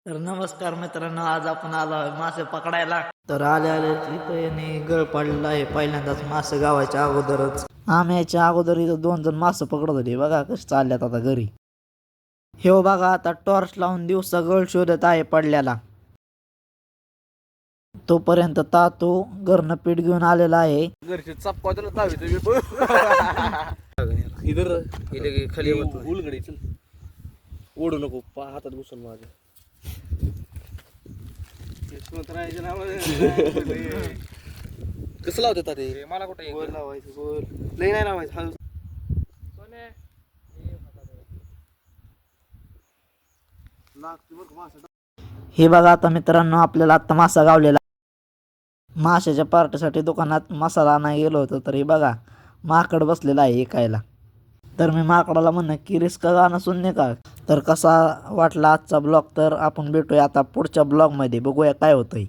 तर नमस्कार मित्रांनो, आज आपण आलो आहे मासे पकडायला. तर आले आले इथं याने गळ पडलेला आहे. पहिल्यांदाच मासे गावाच्या अगोदरच आम्ही याच्या अगोदर इथं 2 जण मासे पकडत होते. बघा कसे चालल्यात आता घरी. हे बघा आता टॉर्च लावून दिवसा गळ शोधत आहे पडल्याला. तोपर्यंत तातो घरनं पीठ घेऊन आलेला आहे. घरचे चप्पा तुला तावी इधर खाली उलगडी चल ओढू नको हातात घुसून माझ्या कसं लावतात ते मला कुठे गोल लावायचं गोल लई नाही लावायचं हळू हे बघा आता मित्रांनो, आपल्याला आता मासा गावलेला. माशाच्या पार्टीसाठी दुकानात मसाला आणायला गेलो होतो. तर हे बघा माकड बसलेला आहे ऐकायला. तर मी माकडाला म्हणलं की रिस्क गाणं सुनणे का. तर कसा वाटला आजचा ब्लॉग, तर आपण भेटूया आता पुढच्या ब्लॉगमध्ये. बघूया काय होतंय.